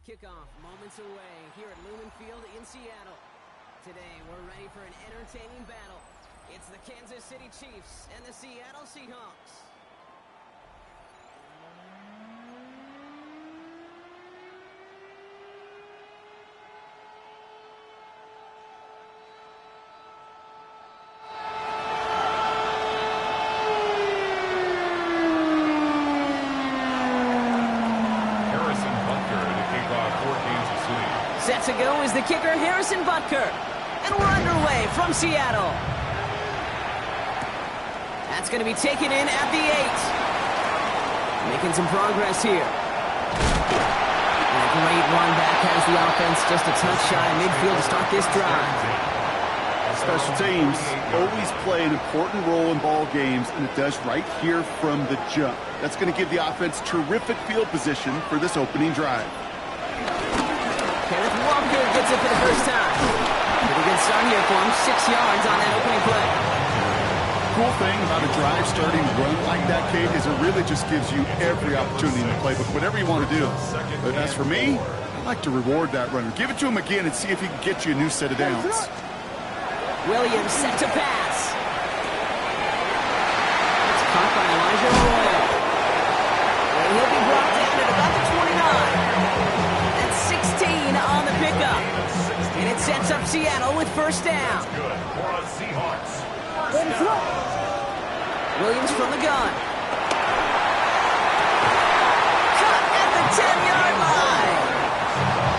Kickoff moments away here at Lumen Field in Seattle. Today, we're ready for an entertaining battle. It's the Kansas City Chiefs and the Seattle Seahawks. Set to go is the kicker, Harrison Butker. And we're underway from Seattle. That's going to be taken in at the 8. Making some progress here. And a great run back has the offense just a touch shy of midfield to start this drive. Special teams always play an important role in ball games, and it does right here from the jump. That's going to give the offense terrific field position for this opening drive. Kenneth Walker gets it for the first time. Pretty good start here for him. 6 yards on that opening play. Cool thing about a drive starting run like that, Kate, is it really just gives you every opportunity in the playbook, whatever you want to do. But as for me, I like to reward that runner. Give it to him again and see if he can get you a new set of downs. Williams set to pass. It's caught by Elijah Royal. And he'll be brought down at about the 29. That's 16 on the pickup. And it sets up Seattle with first down. Williams from the gun. Cut at the 10-yard line.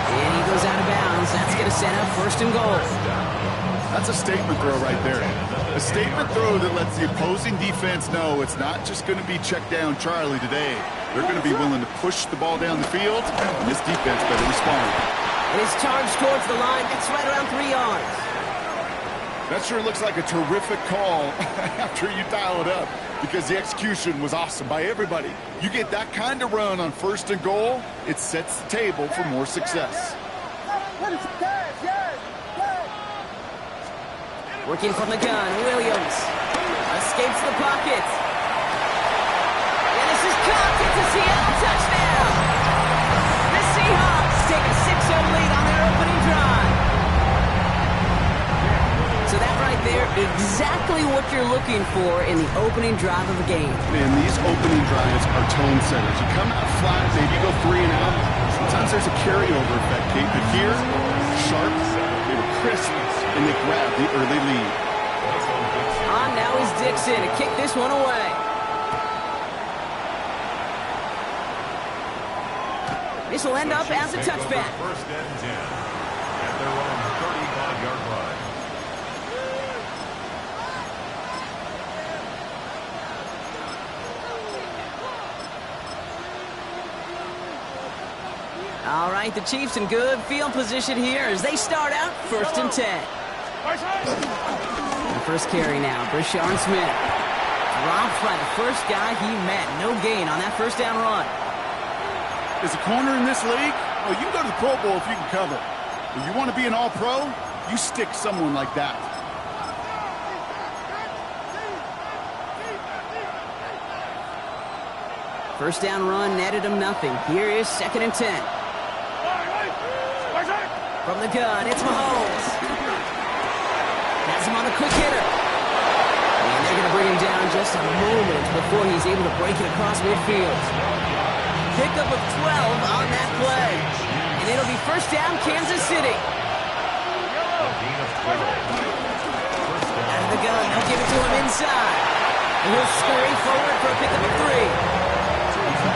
And he goes out of bounds. That's going to set up first and goal. That's a statement throw right there. A statement throw that lets the opposing defense know it's not just going to be check down Charlie today. They're going to be willing to push the ball down the field, and this defense better respond. It is charged towards the line. That's right around 3 yards. That sure looks like a terrific call after you dial it up, because the execution was awesome by everybody. You get that kind of run on first and goal, it sets the table for more success. Working from the gun, Williams escapes the pocket. And this is caught. It's a Seattle touchdown. The Seahawks take a 6-0 lead on their opening drive. So that right there, exactly what you're looking for in the opening drive of a game. Man, these opening drives are tone setters. You come out flat, maybe go 3 and out. Sometimes there's a carryover effect, Kate. But here, sharp, they were crisp, and they grabbed the early lead. On now is Dixon to kick this one away. This will end up as a touchback. First and 10 at their own 35-yard line. All right, the Chiefs in good field position here as they start out first and 10. The first carry now, Brashard Smith. Dropped by the first guy he met. No gain on that first down run. As a corner in this league, well, you can go to the Pro Bowl if you can cover. If you want to be an all-pro, you stick someone like that. First down run netted him nothing. Here is second and 10. From the gun, it's Mahomes. Has him on a quick hitter. And they're going to bring him down just a moment before he's able to break it across midfield. Pickup of 12 on that play. And it'll be first down, Kansas City. Out of the gun, they'll give it to him inside. And he'll scurry forward for a pickup of 3.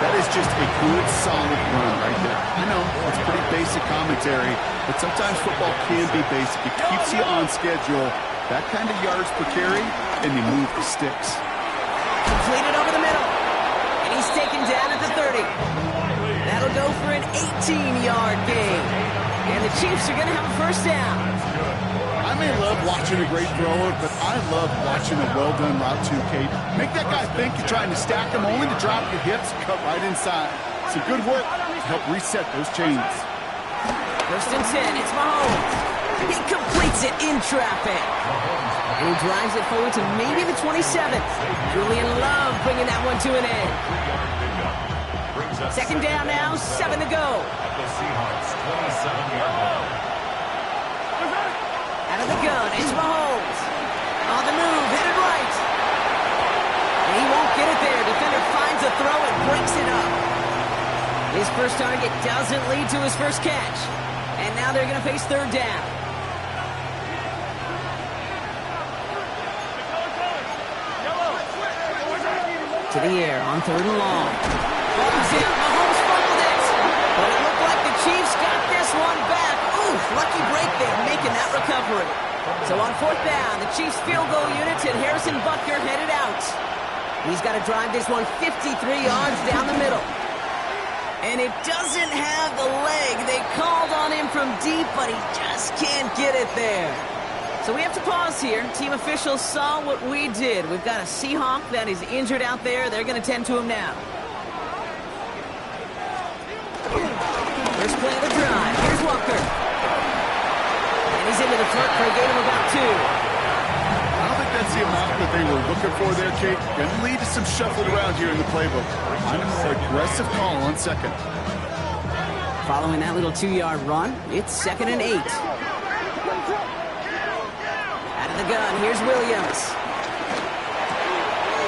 That is just a good, solid run right there. I know, it's pretty basic commentary, but sometimes football can be basic. It keeps you on schedule. That kind of yards per carry, and you move the sticks. Completed over the middle. And he's taken down at the 30. That'll go for an 18-yard gain. And the Chiefs are going to have a first down. I may love watching a great thrower, but I love watching a well-done route too, Kate. Make that guy think you're trying to stack him only to drop your hips and cut right inside. Some good work to help reset those chains. First and 10, it's Mahomes. He completes it in traffic. And he drives it forward to maybe the 27th. Julian Love bringing that one to an end. Second down now, 7 to go. At the Seahawks' 27-yard line. Out of the gun, it's Mahomes. On the move, headed right. And he won't get it there. Defender finds a throw and breaks it up. His first target doesn't lead to his first catch. And now they're going to face third down. To the air on third and long. Ball's in. Mahomes fumbled it. But it looked like the Chiefs got this one back. Ooh, lucky break there, making that recovery. So on fourth down, the Chiefs field goal units and Harrison Butker headed out. He's got to drive this one 53 yards down the middle. And it doesn't have the leg. They called on him from deep, but he just can't get it there. So we have to pause here. Team officials saw what we did. We've got a Seahawk that is injured out there. They're going to tend to him now. First play of the drive. Here's Walker. And he's into the front for a gain of about 2. I don't think that's the amount that they were looking for there, Kate. Going to lead to some shuffling around here in the playbook. I'm a more aggressive call on second. Following that little 2-yard run, it's 2nd and 8. Out of the gun, here's Williams.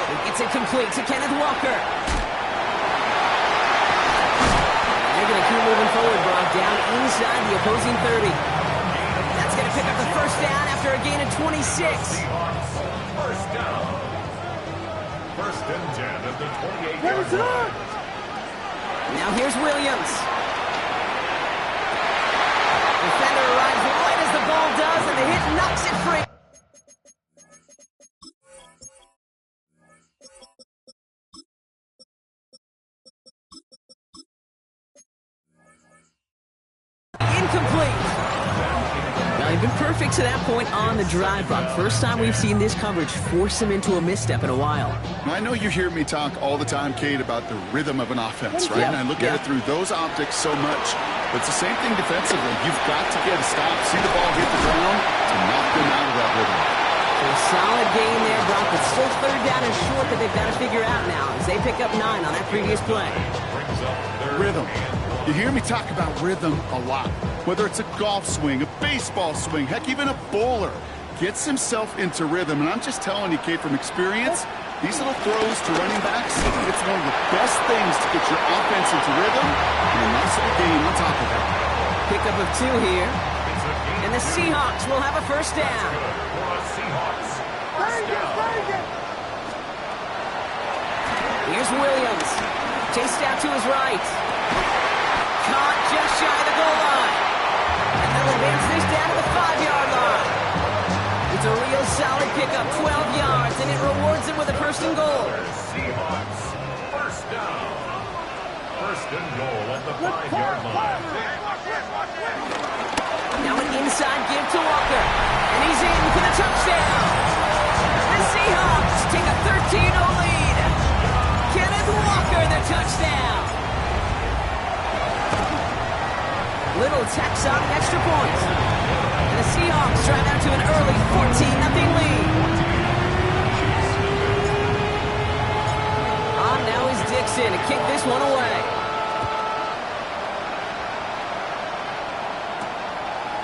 He gets it complete to Kenneth Walker. They're going to keep moving forward, Brock, down inside the opposing 30. That's going to pick up the first down after a gain of 26. First down. First and 10 at the 28-yard line. Now here's Williams. Defender arrives right as the ball does, and the hit knocks it free. Incomplete. Now, he's been perfect to that point on the drive, Buck. First time we've seen this coverage force him into a misstep in a while. Now, I know you hear me talk all the time, Kate, about the rhythm of an offense, right? And I look at it through those optics so much. But it's the same thing defensively. You've got to get a stop, see the ball hit the ground to knock them out of that rhythm. So a solid game there, Brock. It's still third down and short that they've got to figure out now as they pick up 9 on that previous play. Rhythm. You hear me talk about rhythm a lot. Whether it's a golf swing, a baseball swing, heck, even a bowler gets himself into rhythm. And I'm just telling you, Kate, from experience, these little throws to running backs, it's one of the best things to get your offense into rhythm and a nice little gain on top of that. Pickup of 2 here. And the Seahawks will have a first down. Here's Williams. Chased out to his right. Caught just shy of the goal line. And they'll advance this down to the 5-yard line. It's a real solid pickup, 12 yards, and it rewards him with a first and goal. Seahawks, first down. First and goal at the 5-yard line. Now an inside give to Walker. And he's in for the touchdown. The Seahawks take a 13-0 lead. Kenneth Walker, the touchdown. Little tacks on an extra point. And the Seahawks drive out to an early 14-0 lead. On now is Dixon to kick this one away.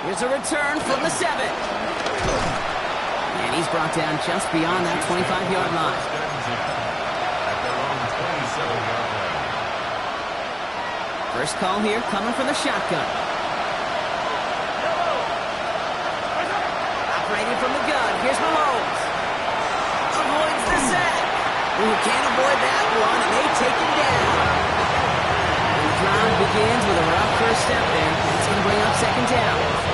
Here's a return from the 7. And he's brought down just beyond that 25-yard line. First call here coming from the shotgun. Operating from the gun. Here's Mahomes. Avoids the sack. Ooh, can't avoid that one, and they take him down. And the drive begins with a rough first step there. It's going to bring up second down.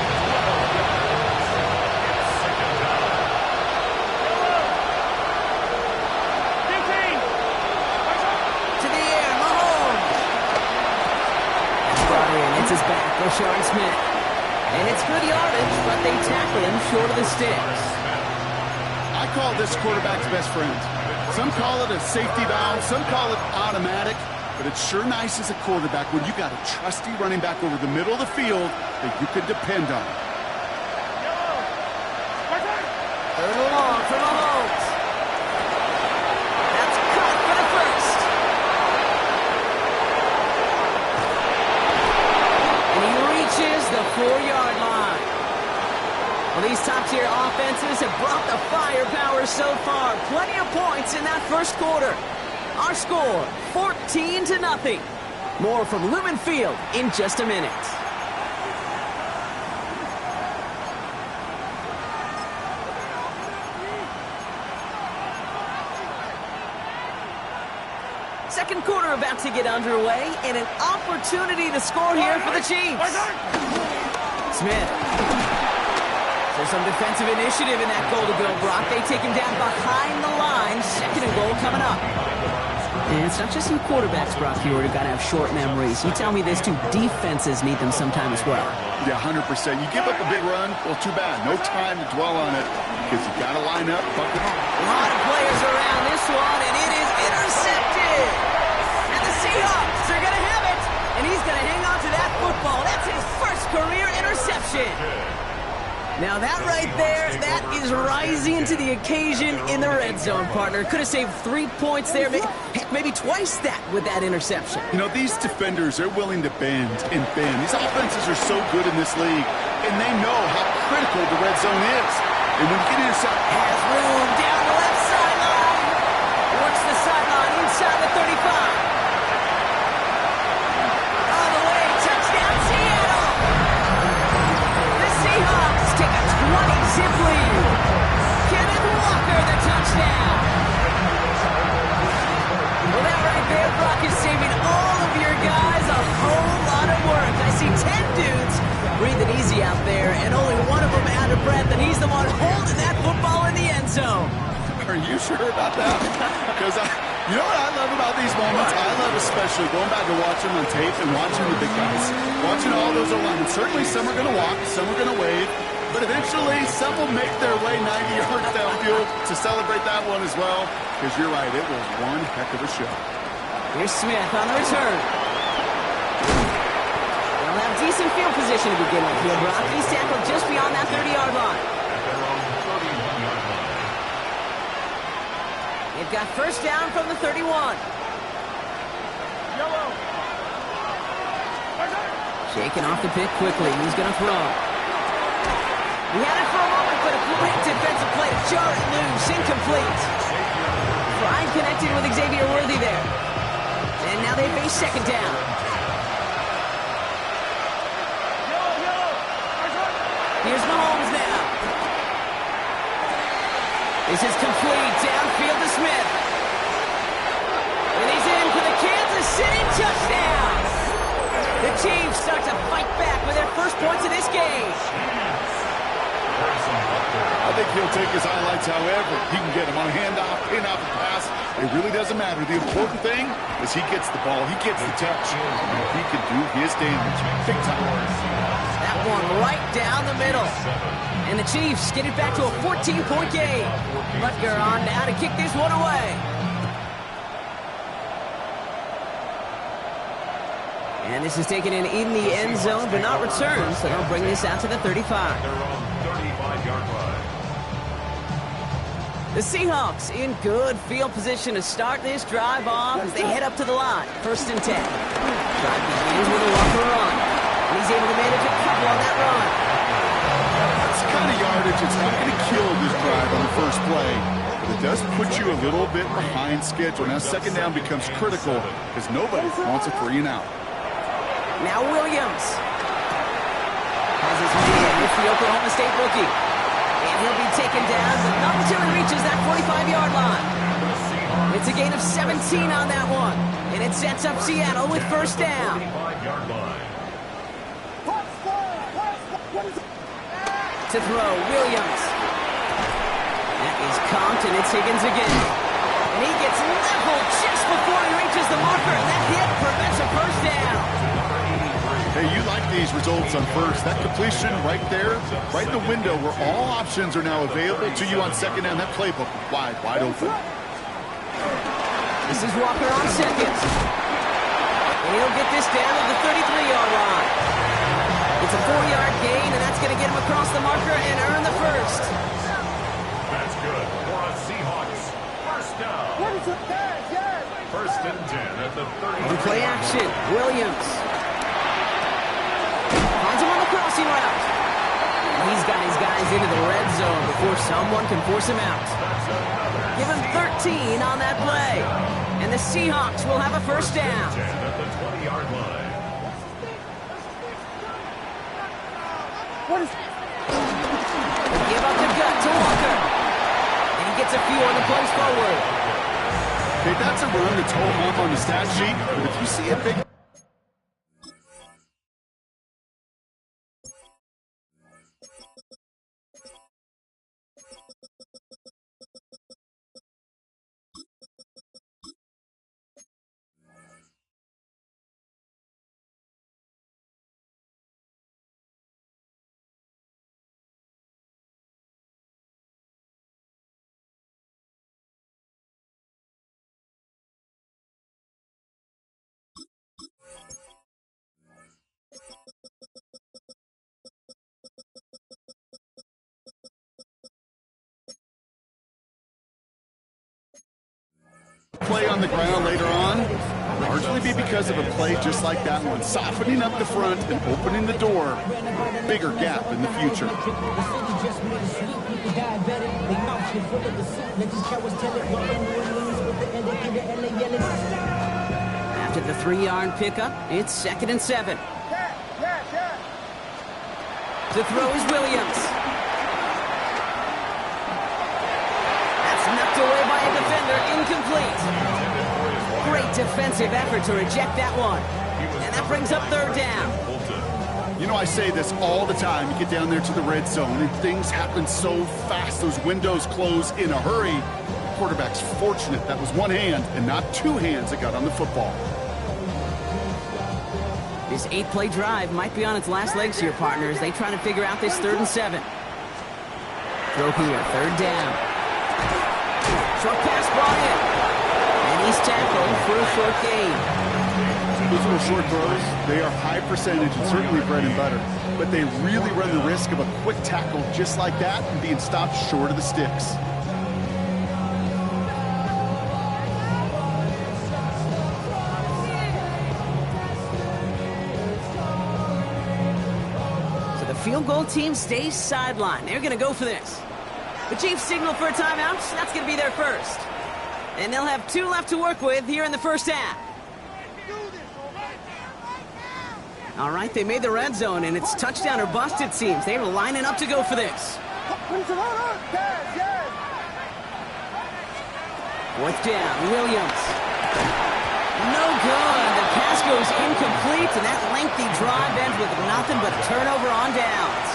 It's his back, Rashard Smith. And it's good yardage, but they tackle him short of the sticks. I call this quarterback's best friend. Some call it a safety valve, some call it automatic, but it's sure nice as a quarterback when you got a trusty running back over the middle of the field that you can depend on. Third and long for Mahomes. That's caught for the first. offenses have brought the firepower so far. Plenty of points in that first quarter. Our score, 14-0. More from Lumen Field in just a minute. Second quarter about to get underway, and an opportunity to score here for the Chiefs. Smith. So some defensive initiative in that goal to go, Brock. They take him down behind the line. Second and goal coming up. And it's not just some quarterbacks, Brock, here who've got to have short memories. You tell me this too, defenses need them sometime as well. Yeah, 100%. You give up a big run, well, too bad. No time to dwell on it because you got to line up. Bucket. A lot of players around this one, and it is intercepted. And the Seahawks are going to have it, and he's going to hang on to that football. That's his first career interception. Now that right there, that is rising to the occasion in the red zone, partner. Could have saved 3 points there, maybe twice that with that interception. You know, these defenders, they're willing to bend and bend. These offenses are so good in this league, and they know how critical the red zone is. And when you get intercepted, has room down the left sideline. Works the sideline inside the 35. On the way, touchdown Seattle. The Seahawks take a 20-zip lead. Kenneth Walker, the touchdown. Well, that right there, Brock, is saving all of your guys a whole lot of work. I see 10 dudes breathing easy out there, and only one of them out of breath, and he's the one holding that football in the end zone. Are you sure about that? Because you know what I love about these moments? I love especially going back to watching on tape and watching the big guys. Watching all those alignments. Certainly some are going to walk, some are going to wave, but eventually some will make their way 90 yards downfield to celebrate that one as well. Because you're right, it was one heck of a show. Here's Smith on the return. They'll have decent field position to begin with here, Brock. He's tackled just beyond that 30-yard line. They've got first down from the 31. Shaking off the pick quickly. He's going to throw. He had it for a moment, but a great defensive play to jar it loose. Incomplete. Fry connected with Xavier Worthy there. And now they face second down. Here's Mahomes now. This is complete. Downfield to Smith. And he's in for the Kansas City touchdown. The Chiefs start to fight back with their first points of this game. I think he'll take his highlights however he can get them on a handoff, in-off, and pass. It really doesn't matter. The important thing is he gets the ball. He gets the touch. He can do his damage. Big time. That one right down the middle. And the Chiefs get it back to a 14-point game. Butker on now to kick this one away. And this is taken in the end zone, but not returned, so they'll bring this out to the 35. The Seahawks in good field position to start this drive off as they head up to the line. First and 10. Drive begins with a Walker run. And he's able to manage a couple on that run. That's the kind of yardage. It's not going to kill this drive on the first play, but it does put you a little bit behind schedule. Now second down becomes critical because nobody wants a 3 and out. Now Williams has his man with the Oklahoma State rookie. And he'll be taken down, but not until he reaches that 45-yard line. It's a gain of 17 on that one. And it sets up Seattle with first down. To throw, Williams. That is comped, and it's Higgins again. And he gets leveled just before he reaches the marker, and that hit prevents a first down. Hey, you like these results on first. That completion right there, right in the window where all options are now available to you on second down. That playbook wide open. This is Walker on second. And he'll get this down to the 33-yard line. It's a 4-yard gain, and that's going to get him across the marker and earn the first. That's good for a Seahawks. First down. First and 10 at the 30. Play action. Williams. Finds him on the crossing route. He's got his guys into the red zone before someone can force him out. Give him 13 on that play. And the Seahawks will have a first down. At the 20-yard line. They give up the gut to Walker. And he gets a few on the plays forward. Okay, that's a run that's home up on the stat sheet. But if you see a big... play on the ground later on, largely be because of a play just like that one, softening up the front and opening the door, bigger gap in the future. After the 3-yard pickup, it's 2nd and 7. To throw is Williams. That's knocked away by a defender, incomplete. Great defensive effort to reject that one. And that brings up 3rd down. You know, I say this all the time. You get down there to the red zone, and things happen so fast. Those windows close in a hurry. The quarterback's fortunate that was one hand and not two hands that got on the football. This 8-play drive might be on its last legs here, partners. They try to figure out this 3rd and 7. Throw here, 3rd down. Short pass brought in. And he's tackled for a short gain. Those little short throws, they are high percentage and certainly bread and butter. But they really run the risk of a quick tackle just like that and being stopped short of the sticks. So the field goal team stays sidelined. They're going to go for this. The Chiefs signal for a timeout. That's going to be their first. And they'll have 2 left to work with here in the first half. All right, they made the red zone, and it's touchdown or bust, it seems. They were lining up to go for this. 4th down, Williams. No good. The pass goes incomplete, and that lengthy drive ends with nothing but a turnover on downs.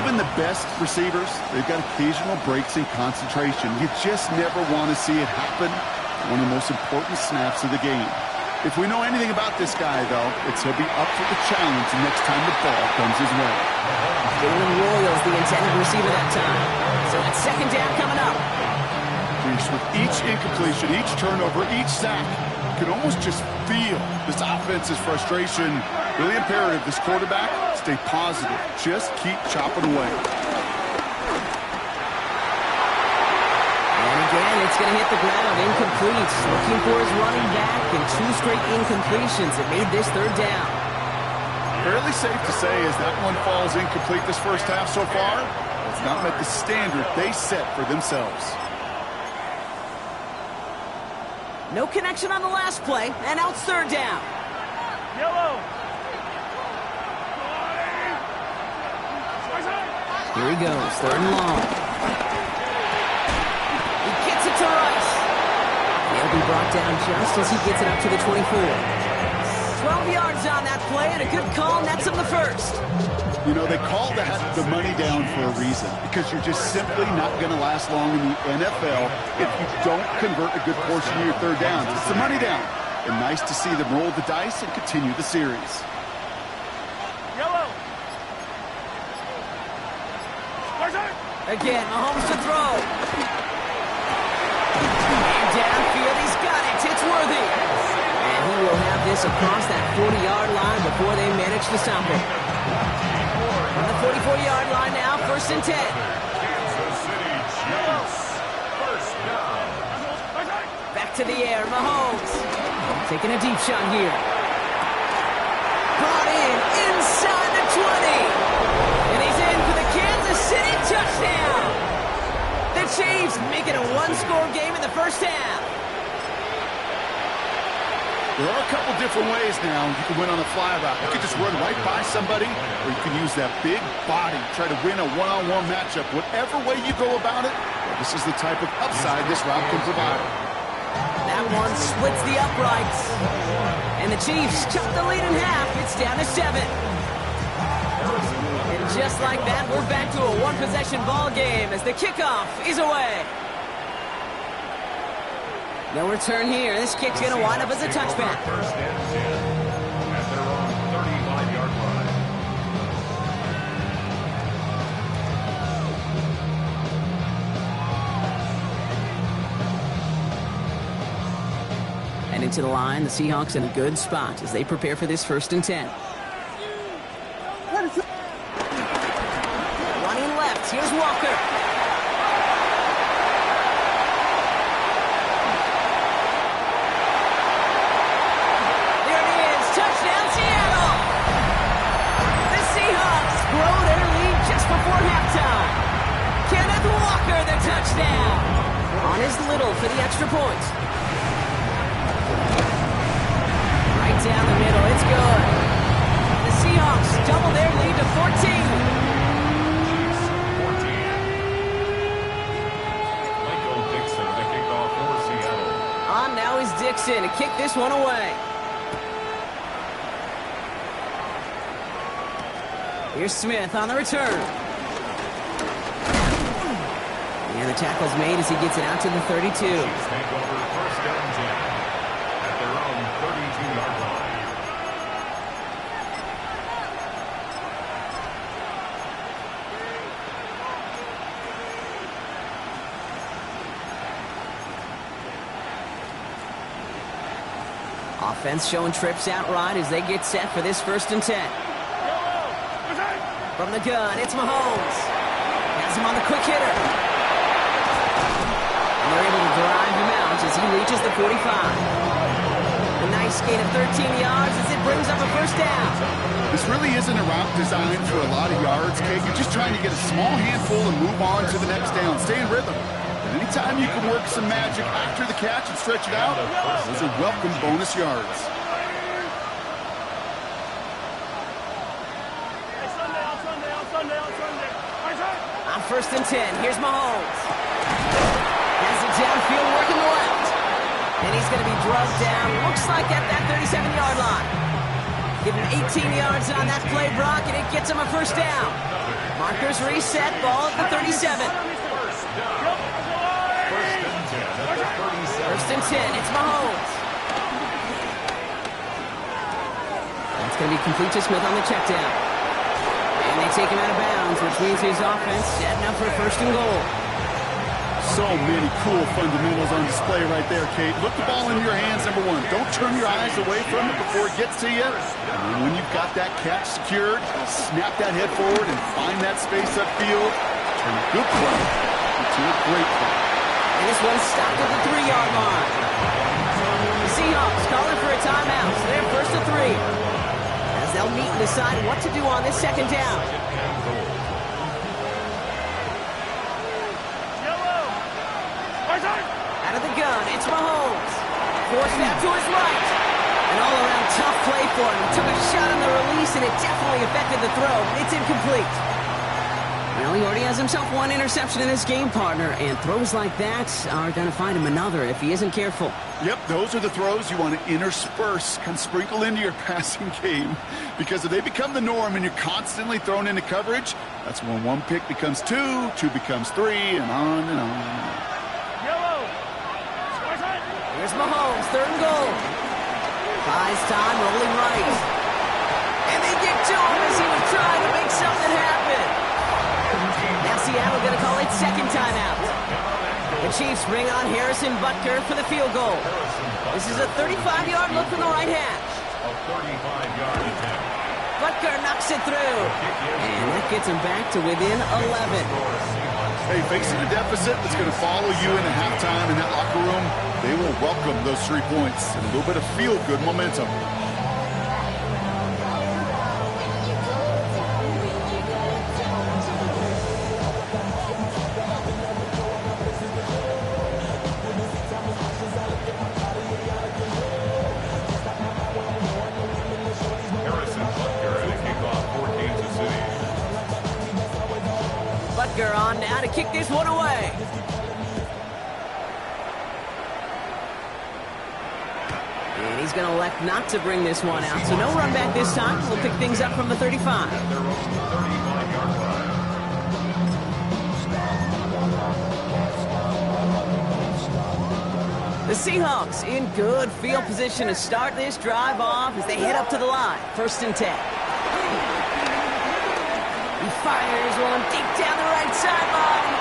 Even the best receivers, they've got occasional breaks in concentration. You just never want to see it happen. One of the most important snaps of the game. If we know anything about this guy, though, it's he'll be up for the challenge the next time the ball comes his way. Jalen Royals, the intended receiver that time. So it's 2nd down coming up. With each incompletion, each turnover, each sack, you can almost just feel this offense's frustration. Really imperative, this quarterback, stay positive. Just keep chopping away. Again, it's going to hit the ground, incomplete. Looking for his running back, and 2 straight incompletions that made this 3rd down. Fairly safe to say as that one falls incomplete this first half so far, it's not met the standard they set for themselves. No connection on the last play, and now it's 3rd down. Yellow. Here he goes, 3rd and long. To Rice. He'll be brought down just as he gets it up to the 24. 12 yards on that play, and a good call nets him the first. You know, they call that the money down for a reason, because you're just simply not going to last long in the NFL if you don't convert a good portion of your 3rd downs. It's the money down. And nice to see them roll the dice and continue the series. Yellow. Again, Mahomes to throw. Downfield, he's got it. It's Worthy. And he will have this across that 40-yard line before they manage to stop him. On the 44-yard line now, 1st and 10. Kansas City Chiefs. First down. Back to the air, Mahomes. Taking a deep shot here. Brought in inside the 20. And he's in. Chiefs make it a one-score game in the first half. There are a couple different ways now you can win on a fly route. You can just run right by somebody, or you can use that big body, try to win a one-on-one matchup. Whatever way you go about it, this is the type of upside this route can provide. That one splits the uprights. And the Chiefs cut the lead in half. It's down to 7. And just like that, we're back to a one-possession ball game as the kickoff is away. No return here. This kick's going to wind up as a touchback. First and 10 at their own 35-yard line. And into the line, the Seahawks in a good spot as they prepare for this 1st and 10. Running left, here's Walker. There it is, touchdown Seattle! The Seahawks grow their lead just before halftime. Kenneth Walker, the touchdown! On his little for the extra point. Down the middle, it's good. The Seahawks double their lead to 14. Chiefs 14. Michael Dixon to kick off for Seattle. On now is Dixon to kick this one away. Here's Smith on the return. And the tackle's made as he gets it out to the 32. Chiefs take over first and 10 at their own 32-yard line. Offense showing trips outright as they get set for this 1st and 10. From the gun, it's Mahomes. Has him on the quick hitter. And they're able to drive him out as he reaches the 45. A nice gain of 13 yards as it brings up a 1st down. This really isn't a route designed for a lot of yards, Kate. You're just trying to get a small handful and move on to the next down. Stay in rhythm. And anytime you can work some magic after the catch and stretch it out, those are welcome bonus yards. On 1st and 10, here's Mahomes. Has it downfield working the left. And he's going to be drugged down, looks like at that 37-yard line. Give him 18 yards on that play, Brock, and it gets him a 1st down. Markers reset, ball at the 37. First and 10, it's Mahomes. That's going to be complete to Smith on the check down. And they take him out of bounds, which means his offense setting up for 1st and goal. So many cool fundamentals on display right there, Kate. Look the ball into your hands, number one. Don't turn your eyes away from it before it gets to you. And when you've got that catch secured, snap that head forward and find that space upfield. Turn a good play into a great play. And this one's stopped at the 3-yard line. The Seahawks calling for a timeout, so they're 1st and 3. As they'll meet and decide what to do on this 2nd down. Out of the gun, it's Mahomes. Forced out to his right. An all-around tough play for him. He took a shot on the release, and it definitely affected the throw. It's incomplete. Well, he already has himself one interception in this game, partner, and throws like that are going to find him another if he isn't careful. Yep, those are the throws you want to intersperse, kind of sprinkle into your passing game. Because if they become the norm and you're constantly thrown into coverage, that's when one pick becomes two becomes three, and on and on. Here's Mahomes, 3rd and goal. Buys time, rolling right. And they get to him as he was trying to make something happen. Now Seattle going to call it 2nd timeout. The Chiefs bring on Harrison Butker for the field goal. This is a 35-yard look from the right hash. A 35-yard attempt. Butker knocks it through. And that gets him back to within 11. Hey, facing a deficit that's going to follow you into halftime in that locker room, they will welcome those 3 points and a little bit of feel-good momentum. on now to kick this one away. And he's going to elect not to bring this one out, so no run back this time. We'll pick things up from the 35. The Seahawks in good field position to start this drive off as they head up to the line. 1st and 10. He fires one deep down the right sideline.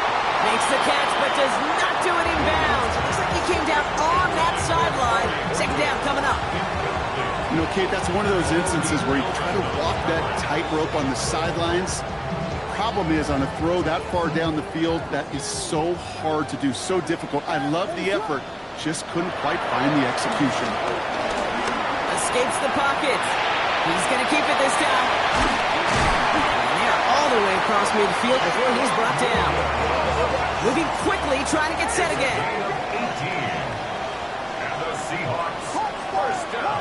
Makes the catch, but does not do it in bounds. It looks like he came down on that sideline. 2nd down coming up. You know, Kate, that's one of those instances where you try to walk that tightrope on the sidelines. Problem is, on a throw that far down the field, that is so hard to do, so difficult. I love the effort. Just couldn't quite find the execution. Escapes the pocket. He's going to keep it this time. And they're all the way across midfield before he's brought down. Moving quickly, trying to get set again. 18. And the Seahawks, 1st down.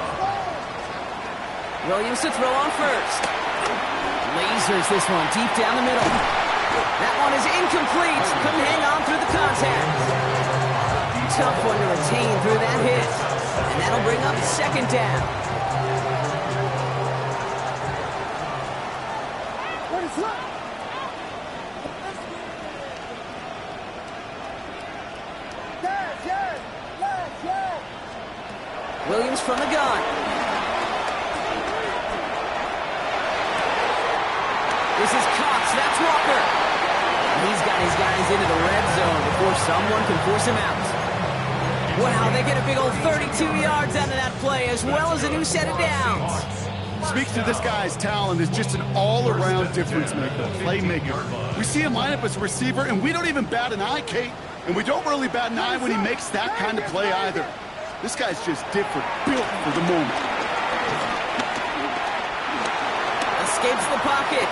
Williams to throw on first. Lasers this one deep down the middle. That one is incomplete. Couldn't hang on through the contact. Tough one to retain through that hit. And that'll bring up 2nd down. Williams from the gun. This is Cox. That's Walker. He's got his guys into the red zone before someone can force him out. Wow, they get a big old 32 yards out of that play, as well as a new set of downs. Speaks to this guy's talent as just an all-around difference maker, playmaker. We see him line up as a receiver, and we don't even bat an eye, Kate. And we don't really bat an eye when he makes that kind of play either. This guy's just different, built for the moment. Escapes the pocket.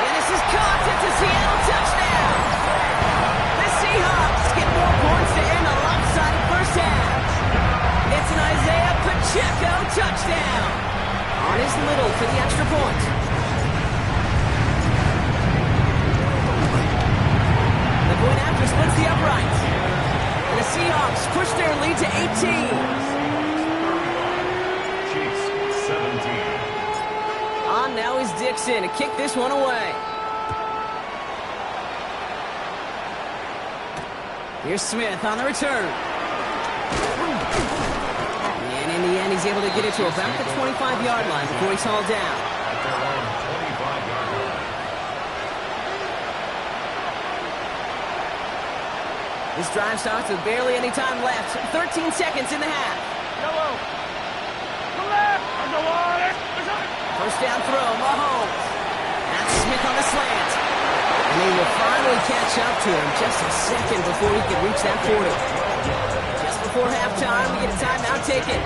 And this is caught. It's a Seattle touchdown. The Seahawks get more points to end a lopsided first half. It's an Isaiah Pacheco touchdown. On his little for the extra point. The point after splits the uprights. And the Seahawks push their lead to 18. Chiefs, 17. On now is Dixon to kick this one away. Here's Smith on the return. And in the end, he's able to get it to about the 25-yard line before he's hauled down. At their own 25-yard line. This drive starts with barely any time left. 13 seconds in the half. Yellow. To left. On the water. 1st down throw, Mahomes. That's Smith on the slant. And he will finally catch up to him just a second before he can reach that 40. Just before halftime, we get a timeout taken.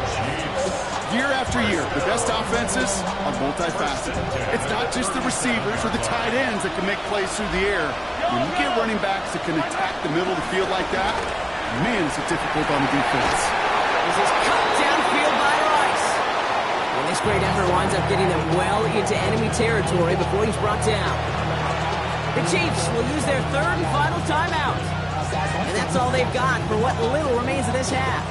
Year after year, the best offenses are multifaceted. It's not just the receivers or the tight ends that can make plays through the air. When you get running backs that can attack the middle of the field like that, man, is it difficult on the defense. This is cut downfield by Rice. And this great effort winds up getting them well into enemy territory before he's brought down. The Chiefs will use their 3rd and final timeout. And that's all they've got for what little remains of this half.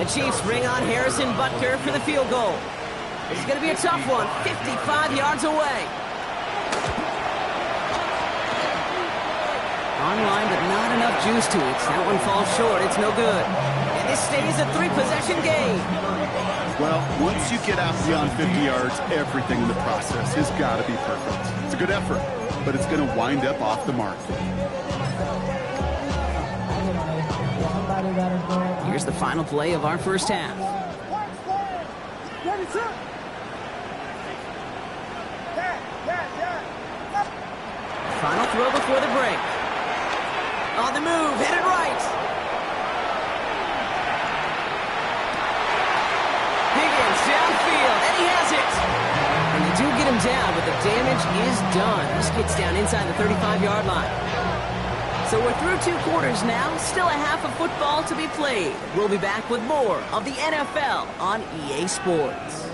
The Chiefs bring on Harrison Butker for the field goal. This is going to be a tough one, 55 yards away. Online, but not enough juice to it. That one falls short. It's no good. And this stays a 3-possession game. Well, once you get out beyond 50 yards, everything in the process has got to be perfect. It's a good effort, but it's going to wind up off the mark. Here's the final play of our first half. Final throw before the break. On the move, headed right. Higgins downfield, and he has it. And they do get him down, but the damage is done. This gets down inside the 35-yard line. So we're through 2 quarters now, still a half of football to be played. We'll be back with more of the NFL on EA Sports.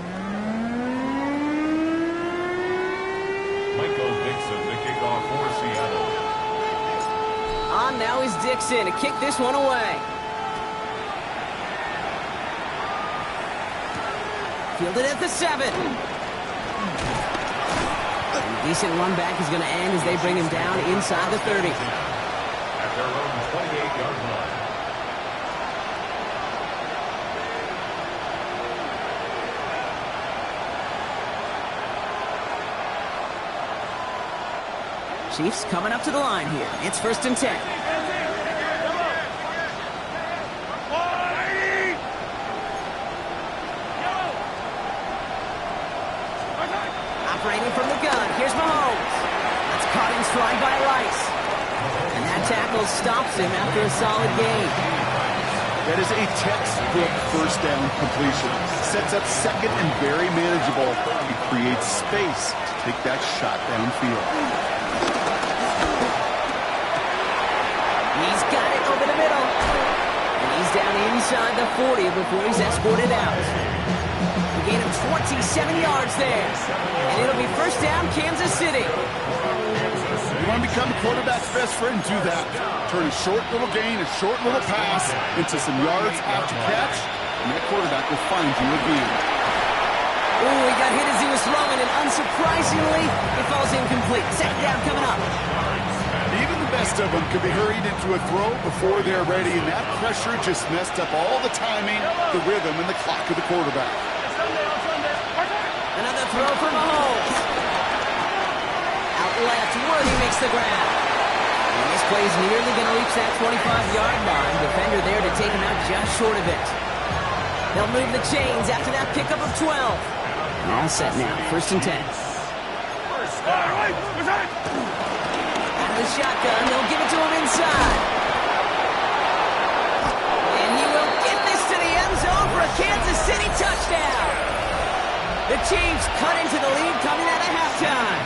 Michael on. Now is Dixon to kick this one away. Fielded at the 7. A decent run back is going to end as they bring him down inside the 30. At their own 28-yard line. Chiefs coming up to the line here. It's 1st and 10. Operating from the gun. Here's Mahomes. That's caught in stride by Rice. And that tackle stops him after a solid gain. That is a textbook first down completion. Sets up second and very manageable. He creates space to take that shot downfield. He's got it over the middle. And he's down inside the 40 before he's escorted out. A gain of 27 yards there. And it'll be 1st down, Kansas City. You want to become a quarterback's best friend? Do that. Turn a short little gain, a short little pass into some yards after catch, and that quarterback will find you again. Ooh, he got hit as he was throwing, and unsurprisingly, it falls incomplete. 2nd down coming up. Even the best of them could be hurried into a throw before they're ready, and that pressure just messed up all the timing, the rhythm, and the clock of the quarterback. Another throw for Mahomes. Out left, Worthy makes the grab. And this play is nearly going to reach that 25-yard line. Defender there to take him out just short of it. They'll move the chains after that pickup of 12. All set now, 1st and 10. Out of the shotgun, they'll give it to him inside. And he will get this to the end zone for a Kansas City touchdown. The Chiefs cut into the lead coming out of halftime.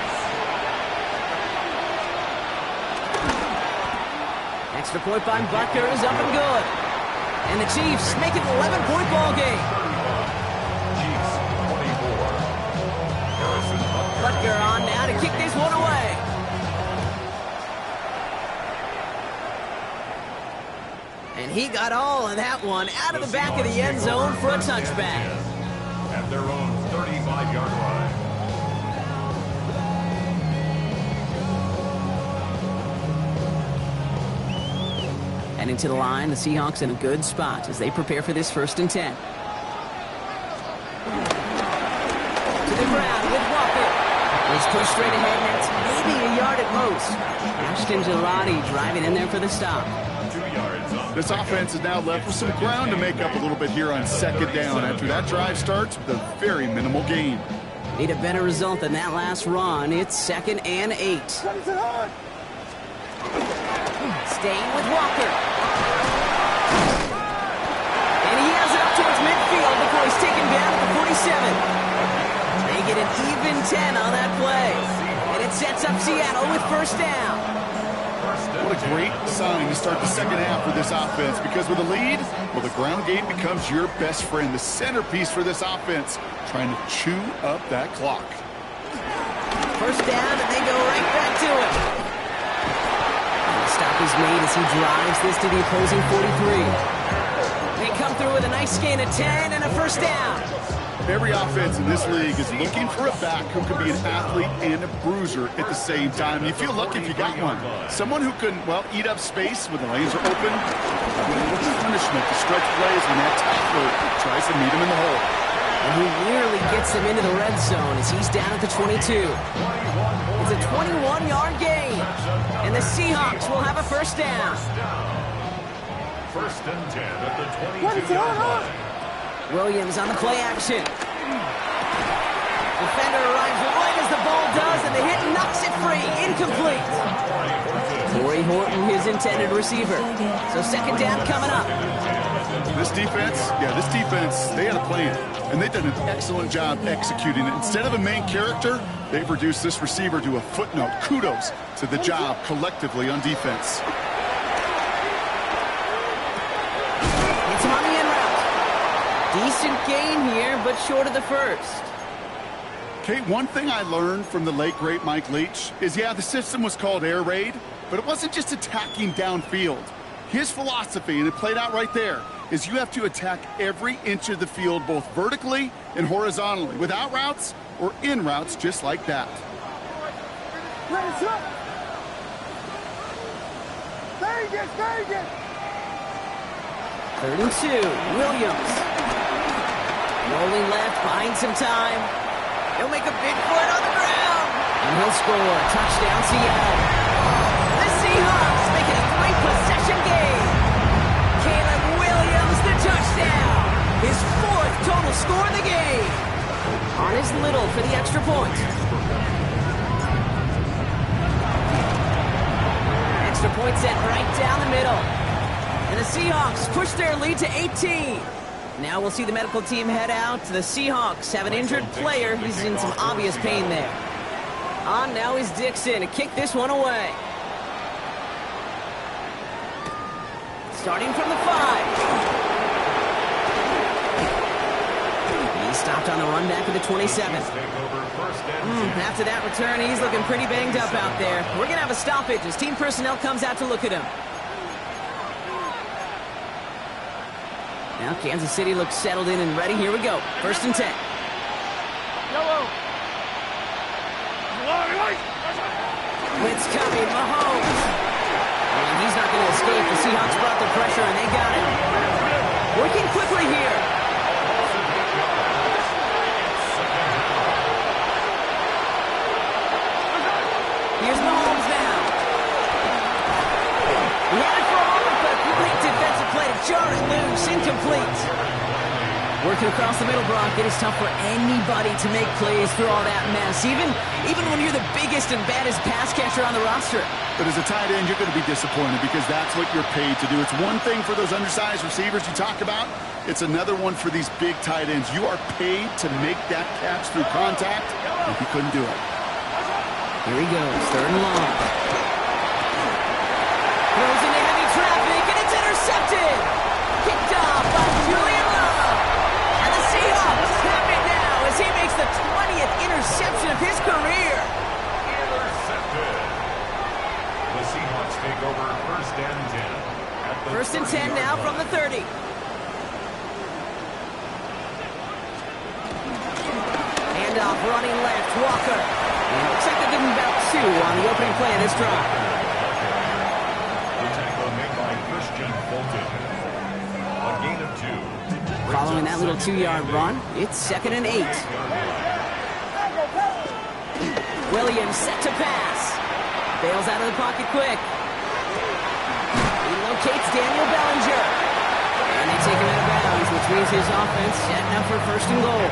Extra point by Butker is up and good. And the Chiefs make it an 11-point ball game. Chiefs 24. Harrison Butker on now to kick this one away. And he got all of that one out of the back of the end zone for a touchback. At their own 35-yard line. And into the line, the Seahawks in a good spot as they prepare for this 1st and 10. To the ground with Walker. He's pushed straight ahead, and that's maybe a yard at most. Ashton Gelati driving in there for the stop. 2 yards on This offense is now left with some ground to make up a little bit here on 2nd down after that drive starts with a very minimal gain. Need a better result than that last run. It's 2nd and 8. Staying with Walker. And he has it up towards midfield before he's taken down at the 47. They get an even 10 on that play. And it sets up Seattle with 1st down. What a great sign to start the 2nd half for this offense, because with a lead, well, the ground game becomes your best friend, the centerpiece for this offense, trying to chew up that clock. 1st down, and they go right back to it. And the stop is made as he drives this to the opposing 43. They come through with a nice gain of 10 and a 1st down. Every offense in this league is looking for a back who can be an athlete and a bruiser at the same time. You feel lucky if you got one. Someone who can, well, eat up space when the lanes are open. With a little punishment to stretch plays when that tackler tries to meet him in the hole. And he nearly gets them into the red zone as he's down at the 22. It's a 21-yard gain. And the Seahawks will have a 1st down. 1st and 10 at the 22-yard line. Williams on the play action. Defender arrives right as the ball does, and the hit knocks it free. Incomplete. Torrey Horton, his intended receiver. So 2nd down coming up. This defense, they had a plan, and they've done an excellent job executing it. Instead of a main character, they've reduced this receiver to a footnote. Kudos to the job collectively on defense. It's him on the in route. Decent gain here, but short of the 1st. Okay, one thing I learned from the late, great Mike Leach is, the system was called air raid, but it wasn't just attacking downfield. His philosophy, and it played out right there, is you have to attack every inch of the field, both vertically and horizontally, without routes or in routes, just like that. Third and 2, Williams. Rolling left, buying some time. He'll make a big play on the ground. And he'll score. Touchdown, Seattle. The Seahawks make it a 3-possession game. Caleb Williams, the touchdown. His 4th total score in the game. On his Little for the extra point. Extra point set right down the middle. And the Seahawks push their lead to 18. Now we'll see the medical team head out. The Seahawks have an injured player. He's in some obvious pain there. On now is Dixon to kick this one away. Starting from the 5. He's stopped on the run back at the 27. After that return, he's looking pretty banged up out there. We're going to have a stoppage as team personnel comes out to look at him. Now Kansas City looks settled in and ready. Here we go. 1st and 10. Blitz coming. Mahomes. And he's not going to escape. The Seahawks brought the pressure, and they got it. Working quickly here. Here's Mahomes now. He had it for a moment, but great defensive play to jar it loose. Incomplete. Working across the middle, Brock. It is tough for anybody to make plays through all that mess, even when you're the biggest and baddest pass catcher on the roster. But as a tight end, you're going to be disappointed because that's what you're paid to do. It's one thing for those undersized receivers you talk about. It's another one for these big tight ends. You are paid to make that catch through contact, and he couldn't do it. Here he goes, 3rd and long. Throws into heavy traffic, and it's intercepted. Kicked off by Julian Love. And the Seahawks have it now as he makes the 20th interception of his career. Intercepted. The Seahawks take over 1st and 10. 1st and 10 now from the 30. Handoff running left, Walker. And it looks like they give him about 2 on the opening play of this drive. The tackle made by Christian Fulton. A gain of 2. Following that little 2-yard run, it's 2nd and 8. Williams set to pass. Bails out of the pocket quick. He locates Daniel Bellinger. And they take him out of bounds, which means his offense setting up for 1st and goal.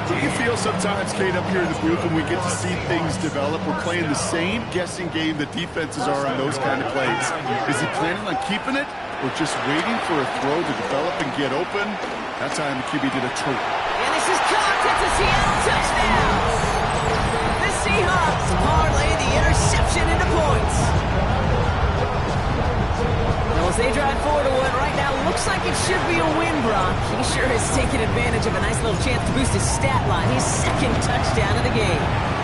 Do you feel sometimes, Kate, up here in the booth when we get to see things develop, we're playing the same guessing game the defenses are on those kind of plays? Is he planning on keeping it or just waiting for a throw to develop and get open? That time the QB did a trick. And this is caught. It's a Seattle touchdown. The Seahawks parlay the interception into points. Well, as they drive forward to what right now looks like it should be a win, Brock. He sure has taken advantage of a nice little chance to boost his stat line. His 2nd touchdown of the game.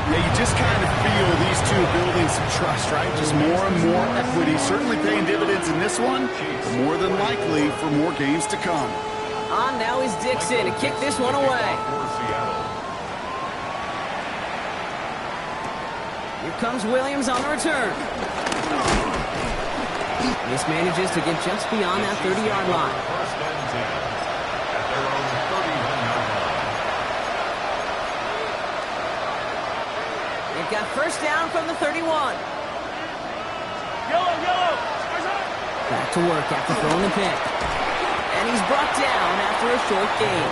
Yeah, you just kind of feel these two building some trust, right? Just more and more equity. Certainly paying dividends in this one, but more than likely for more games to come. On now is Dixon to kick this one away. Here comes Williams on the return. This manages to get just beyond that 30-yard line. 1st and 10 at their own 31-yard line. They've got 1st down from the 31. Yellow. Back to work after throwing the pick. And he's brought down after a short gain.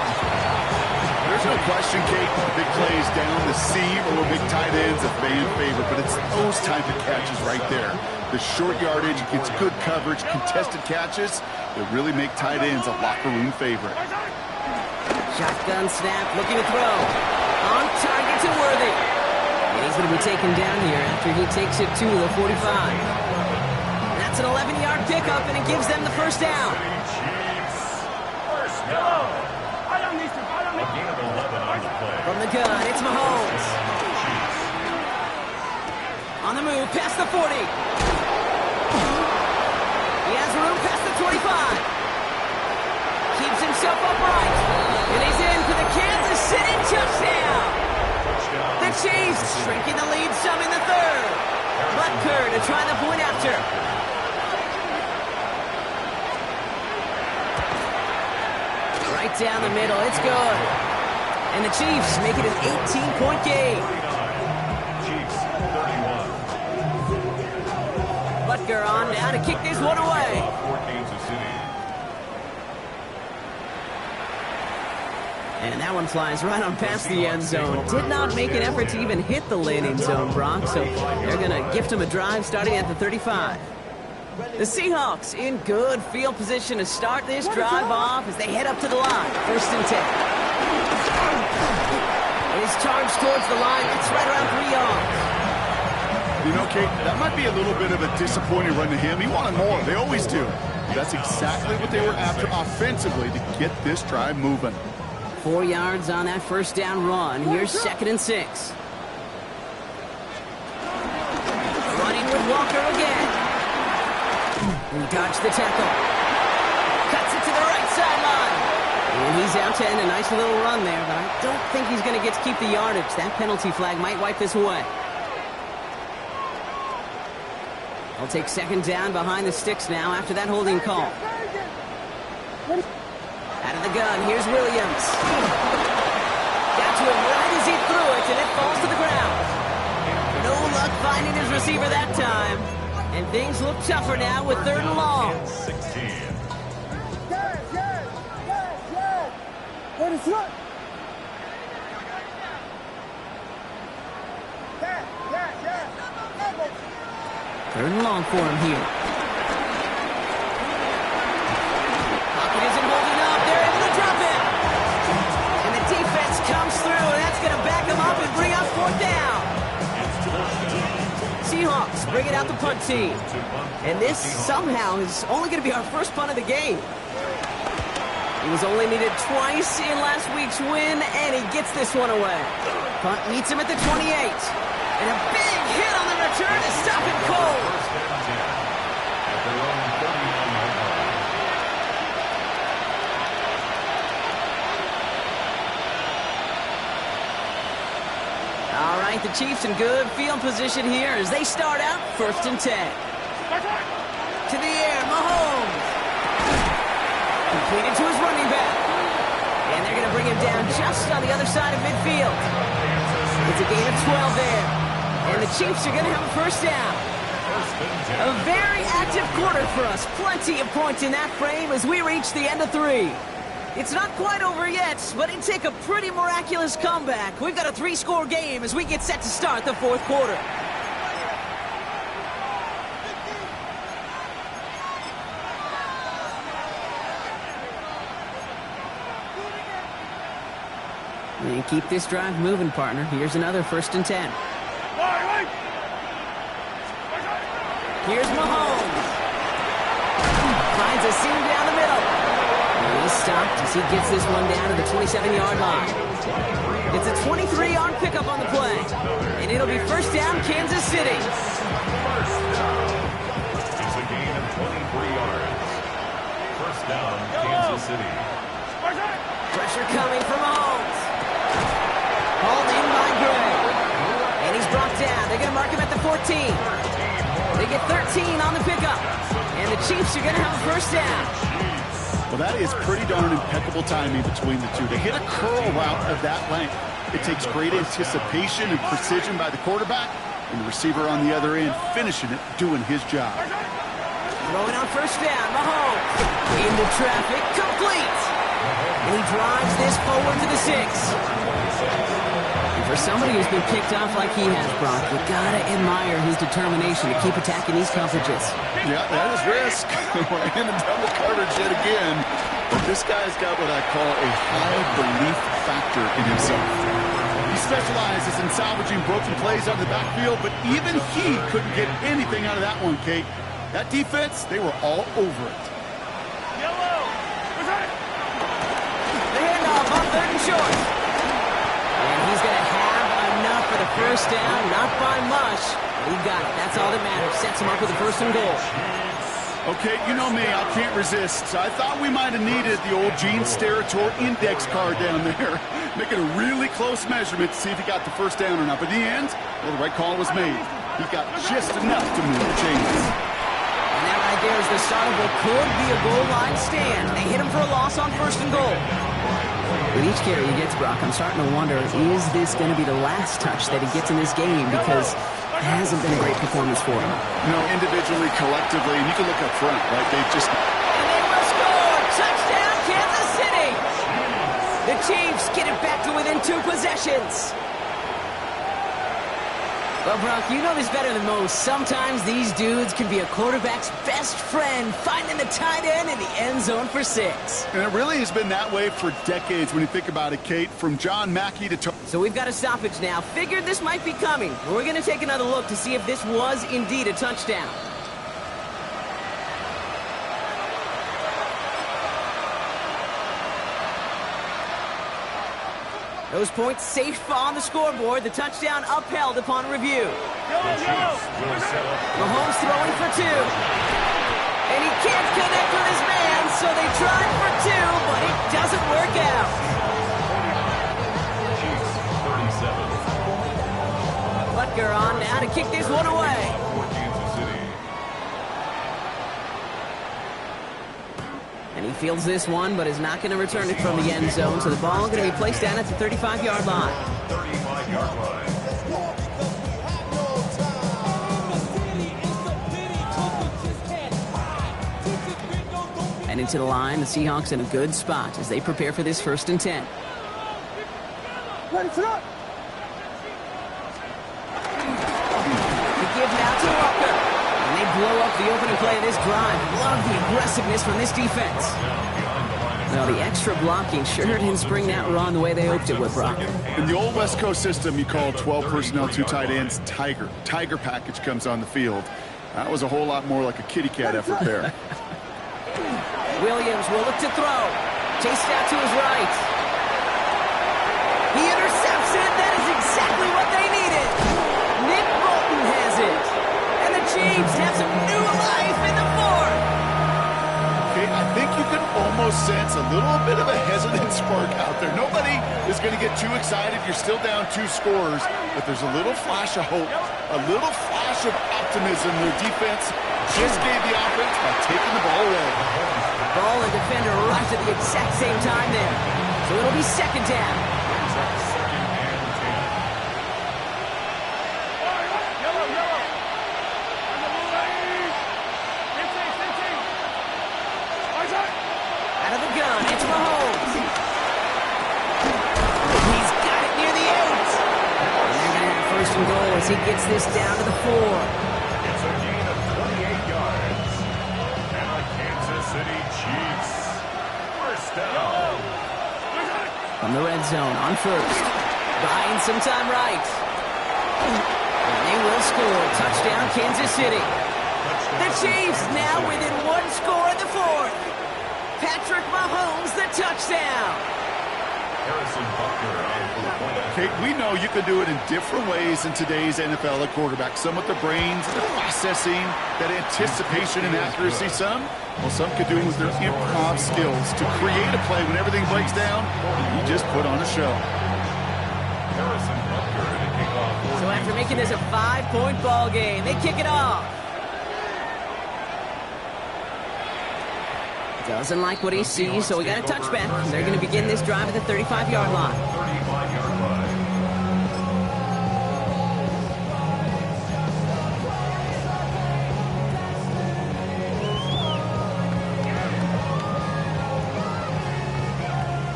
There's no question, Kate, big plays down the seam or big tight ends a fan favorite, but it's those type of catches right there. The short yardage, gets good coverage, contested catches that really make tight ends a locker room favorite. Shotgun snap, looking to throw. On target to Worthy. And he's going to be taken down here after he takes it to the 45. That's an 11-yard pickup, and it gives them the 1st down. First down. A gain of 11 on the play. From the gun, it's Mahomes. On the the move, past the 40. He has room past the 25. Keeps himself upright. And he's in for the Kansas City touchdown. The Chiefs shrinking the lead some in the third. Butker to try the point after. Right down the middle, it's good. And the Chiefs make it an 18-point game. Chiefs 31. Butker on now to kick this one away. For Kansas City. And that one flies right on past the end zone. Did not make an effort to even hit the landing zone, Brock, so they're going to gift him a drive starting at the 35. The Seahawks in good field position to start this drive off as they head up to the line. 1st and 10. And he's charged towards the line. It's right around 3 yards. You know, Kate, that might be a little bit of a disappointing run to him. He wanted more. They always do. That's exactly what they were after offensively to get this drive moving. 4 yards on that 1st down run. Here's 2nd and 6. Running with Walker again. He dodged the tackle. Cuts it to the right sideline. And he's out to end a nice little run there, but I don't think he's going to get to keep the yardage. That penalty flag might wipe this away. I'll take 2nd down behind the sticks now after that holding call. Out of the gun, here's Williams. Got to him right as he threw it, and it falls to the ground. No luck finding his receiver that time. And things look tougher now with 3rd and long. 16. What is what? 3rd and long for him here. Pocket isn't holding up. They're able to drop it. And the defense comes through, and that's going to back them up and bring up 4th down. Seahawks bring it out the punt team. And this somehow is only going to be our 1st punt of the game. He was only needed twice in last week's win, and he gets this one away. Punt meets him at the 28. And a big hit on the return to stop him cold. At their own 39-yard line. All right, the Chiefs in good field position here as they start out 1st and 10. To the air, Mahomes. Completed to his running back. And they're going to bring him down just on the other side of midfield. It's a gain of 12 there. And the Chiefs are going to have a 1st down. A very active quarter for us. Plenty of points in that frame as we reach the end of 3. It's not quite over yet, but it'd take a pretty miraculous comeback. We've got a 3-score game as we get set to start the 4th quarter. And keep this drive moving, partner. Here's another 1st and 10. Here's Mahomes. Finds a seam down the middle. And he's stopped as he gets this one down to the 27-yard line. It's a 23-yard pickup on the play. And it'll be 1st down, Kansas City. It's a gain of 23 yards. 1st down, Kansas City. Pressure coming from Mahomes. Hauled in by Gray. And he's brought down. They're going to mark him at the 14. They get 13 on the pickup. And the Chiefs are going to have a 1st down. Well, that is pretty darn impeccable timing between the two. To hit a curl route of that length, it takes great anticipation and precision by the quarterback, and the receiver on the other end finishing it, doing his job. Throwing on 1st down, Mahomes. Into traffic, complete. And he drives this forward to the 6. And for somebody who's been picked off like he has, Brock, you gotta admire his determination to keep attacking these coverages. Yeah, that is risk. We're in the double coverage yet again. But this guy's got what I call a high belief factor in himself. He specializes in salvaging broken plays out of the backfield, but even he couldn't get anything out of that one, Kate. That defense, they were all over it. The handoff on 3rd and short. And he's going to have enough for the 1st down, not by much. He got it. That's all that matters. Sets him up with a first and goal. Okay, you know me, I can't resist. So I thought we might have needed the old Gene Steratore index card down there. Making a really close measurement to see if he got the first down or not. But in the end, well, the right call was made. He got just enough to move the chains. And that right there is the start of what could be a goal line stand. They hit him for a loss on first and goal. With each carry he gets, Brock, I'm starting to wonder, is this going to be the last touch that he gets in this game? Because it hasn't been a great performance for him. No, individually, collectively, and you can look up front, right? They just... And they will score! Touchdown, Kansas City! The Chiefs get it back to within 2 possessions. Well, Brock, you know this better than most. Sometimes these dudes can be a quarterback's best friend, finding the tight end in the end zone for 6. And it really has been that way for decades when you think about it, Kate, from John Mackey to... So we've got a stoppage now. Figured this might be coming. We're going to take another look to see if this was indeed a touchdown. Those points safe on the scoreboard. The touchdown upheld upon review. Mahomes throwing for 2. And he can't connect with his man, so they tried for 2, but it doesn't work out. Butker on now to kick this one away. And he fields this one, but is not going to return it from the end zone. So the ball going to be placed down at the 35-yard line. 35-yard line. And into the line, the Seahawks in a good spot as they prepare for this 1st and 10. Ready, set up. The give now to Walker. And they blow up the opening play of this drive. Love the aggressiveness from this defense. Well, the extra blocking sure didn't spring that run the way they hoped it would, Brock. In the old West Coast system, you call 12 personnel, 2 tight ends, Tiger. Tiger package comes on the field. That was a whole lot more like a kitty cat effort there. Williams will look to throw. Chased out to his right. He intercepts it. That is exactly what they needed. Nick Bolton has it. And the Chiefs have some new life in the 4th. Okay, I think you can almost sense a little bit of a hesitant spark out there. Nobody is going to get too excited. You're still down 2 scores, but there's a little flash of hope, a little flash of optimism. Their defense just gave the offense by taking the ball away. Ball and defender arrived at the exact same time there. So it'll be 2nd down. Out of the gun, it's Mahomes. He's got it near the 8. And they're going to have 1st and goal as he gets this down to the 4. It's a gain of 28 yards. And the Kansas City Chiefs. 1st down. From the red zone on 1st. Buying some time right. And they will score. Touchdown, Kansas City. The Chiefs now within 1 score in the 4th. Patrick Mahomes, the touchdown. Harrison Butker on for the point. Kate, we know you can do it in different ways in today's NFL at quarterback. Some with the brains, the processing, that anticipation and accuracy. Some could do it with their improv skills to create a play when everything breaks down. You just put on a show. Harrison Butker to kick off. So after making this a 5-point ball game, they kick it off. Doesn't like what he sees, so we got a touchback. They're going to begin this drive at the 35-yard line. 35-yard line.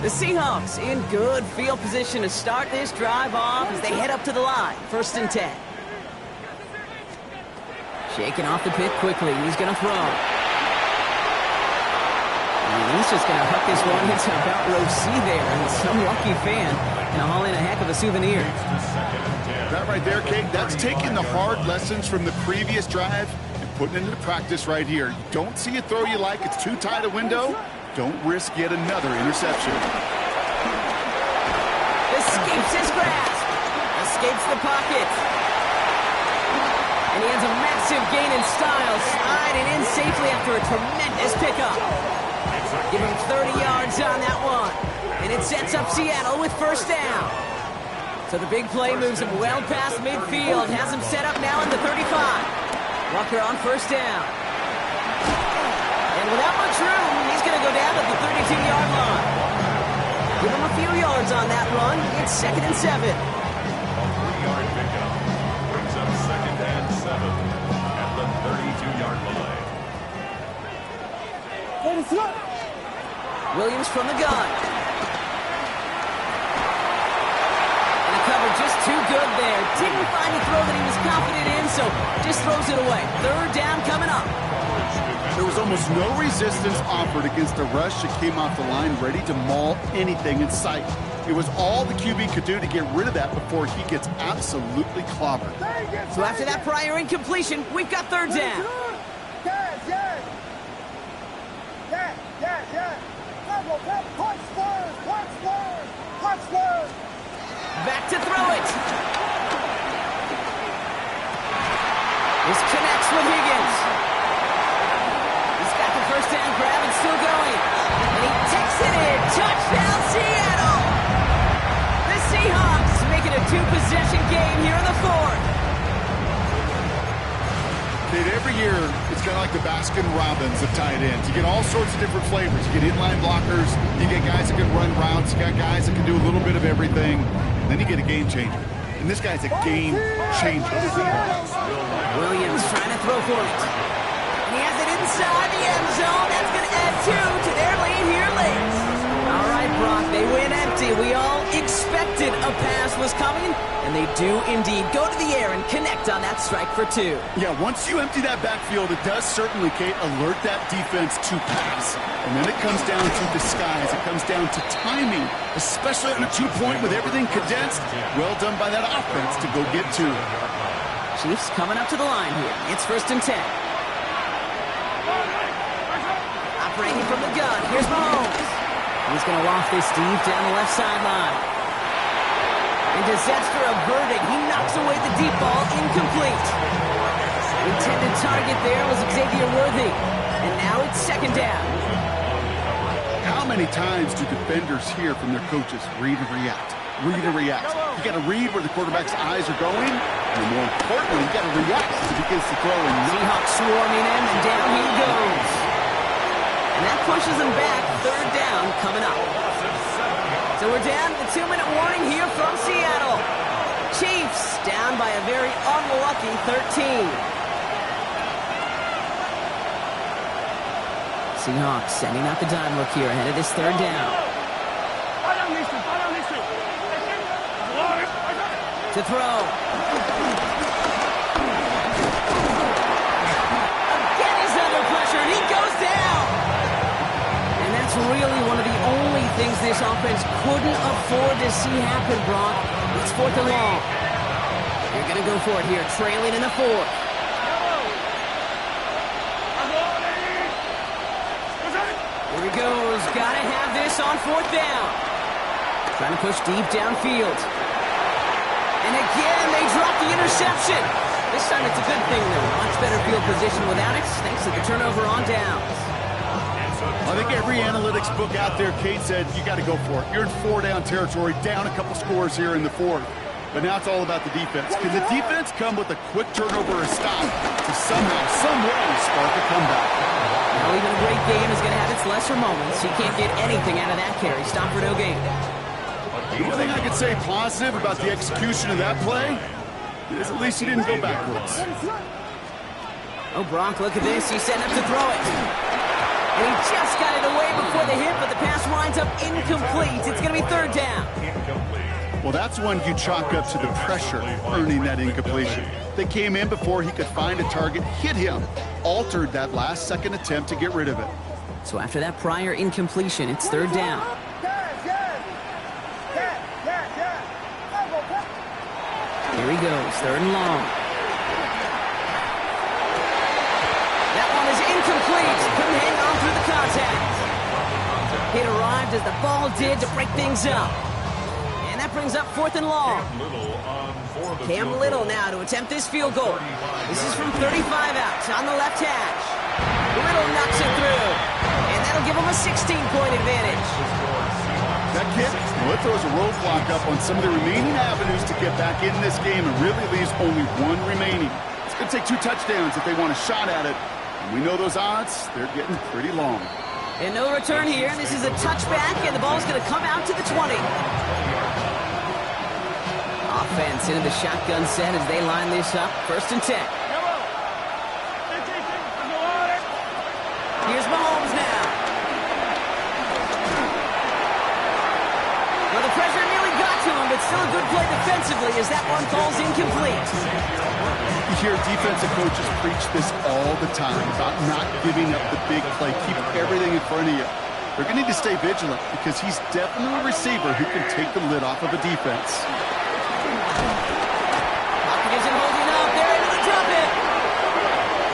The Seahawks in good field position to start this drive off as they head up to the line. 1st and 10. Shaking off the pit quickly. He's going to throw. And he's just going to huck this one into about row C there. And some lucky fan going to haul in a heck of a souvenir. That right there, Kate, that's taking the hard lessons from the previous drive and putting it into practice right here. You don't see a throw you like. It's too tight a window. Don't risk yet another interception. Escapes his grasp. Escapes the pocket. And he has a massive gain in style, sliding in safely after a tremendous pickup. Give him 30 yards on that one. And it sets up Seattle with first down. So the big play moves him well past midfield, has him set up now in the 35. Walker on first down. And without much room, he's going to go down at the 32-yard line. Give him a few yards on that run. It's 2nd and 7. 3-yard pickup brings up 2nd and 7 at the 32-yard line. Williams from the gun. And the cover just too good there. Didn't find a throw that he was confident in, so just throws it away. 3rd down coming up. There was almost no resistance offered against a rush that came off the line ready to maul anything in sight. It was all the QB could do to get rid of that before he gets absolutely clobbered. So after that prior incompletion, we've got 3rd down. Back to throw it. This connects with Higgins. He's got the first down grab and still going. And he takes it in. Touchdown, Seattle. The Seahawks making a 2-possession game here in the 4th. Kate, every year, it's kind of like the Baskin-Robbins of tight ends. You get all sorts of different flavors. You get inline blockers. You get guys that can run routes. You got guys that can do a little bit of everything. Then you get a game changer. And this guy's a game changer. Williams trying to throw for it. And he has it inside the end zone. That's going to add 2 to their lead here late. All right, Brock, they win empty. We all expected a pass was coming, and they do indeed go to the air and connect on that strike for 2. Yeah, once you empty that backfield, it does certainly, Kate, alert that defense to pass. And then it comes down to disguise. It comes down to timing, especially on a 2-point with everything condensed. Well done by that offense to go get 2. Chiefs coming up to the line here. It's 1st and 10. Operating from the gun. Here's Mahomes. He's going to loft this deep down the left sideline. Into sets for a verdict. He knocks away the deep ball, incomplete. Intended target there was Xavier Worthy. And now it's 2nd down. How many times do defenders hear from their coaches, read and react, read and react? You got to read where the quarterback's eyes are going, and more importantly, you got to react as he begins to throw. And Seahawks swarming in, and down he goes. And that pushes him back. 3rd down coming up. So we're down to the 2-minute warning here from Seattle. Chiefs down by a very unlucky 13. Seahawks sending out the dime look here ahead of this 3rd down. To throw. Again he's under pressure, and he goes down. And that's really one of the only things this offense couldn't afford to see happen, Brock. It's 4th and long. They're going to go for it here, trailing in the 4th. Here he goes. Got to have this on 4th down. Trying to push deep downfield. And again, they drop the interception. This time it's a good thing, though. Much better field position without it, thanks to the turnover on downs. I think every analytics book out there, Kate, said you got to go for it. You're in 4-down territory, down a couple scores here in the 4th. But now it's all about the defense. Can the defense come with a quick turnover or stop to somehow, some way, spark a comeback? Now even a great game is going to have its lesser moments. He can't get anything out of that carry. Stop for no gain. The one thing I could say positive about the execution of that play is at least he didn't go backwards. Oh, Brock, look at this. He's setting up to throw it. And he just got it away before the hit, but the pass winds up incomplete. It's going to be 3rd down. Well, that's one you chalk up to the pressure earning that incompletion. They came in before he could find a target, hit him, altered that last-second attempt to get rid of it. So after that prior incompletion, it's 3rd down. Here he goes, 3rd and long. That one is incomplete. Couldn't hang on through the contact. It arrived as the ball did to break things up. And that that brings up 4th and long. Cam Little now to attempt this field goal. This is from 35 out on the left hash. Little knocks it through, and that'll give him a 16-point advantage. That kick, well, it throws a roadblock up on some of the remaining avenues to get back in this game and really leaves only one remaining. It's going to take 2 touchdowns if they want a shot at it. And we know those odds, they're getting pretty long. And no return here. This is a touchback, and the ball's going to come out to the 20. Offense into the shotgun set as they line this up. 1st and 10. Here's Mahomes now. Well, the pressure nearly got to him, but still a good play defensively as that one falls incomplete. You hear defensive coaches preach this all the time about not giving up the big play. Keep everything in front of you. They're going to need to stay vigilant because he's definitely a receiver who can take the lid off of a defense. Hopkins isn't holding up. They're able to drop it.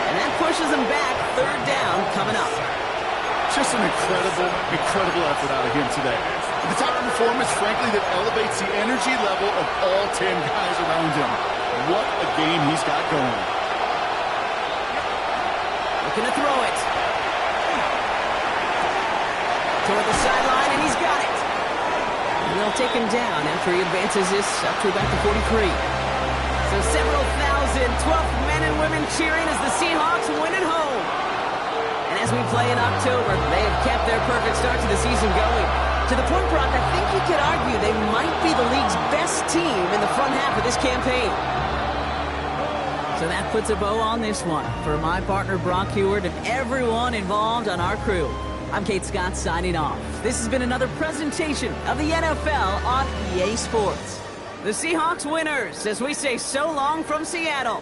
And that pushes them back. 3rd down coming up. Just an incredible effort out of him today. The type of performance, frankly, that elevates the energy level of all 10 guys around him. What a game he's got going. Looking to throw it. Toward the sideline, and he's got it. And they'll take him down after he advances this up to about the 43. So several thousand 12th men and women cheering as the Seahawks win at home. And as we play in October, they have kept their perfect start to the season going. To the point, Brock, I think you could argue they might be the league's best team in the front half of this campaign. So that puts a bow on this one. For my partner, Brock Heward, and everyone involved on our crew, I'm Kate Scott signing off. This has been another presentation of the NFL on EA Sports. The Seahawks winners as we say so long from Seattle.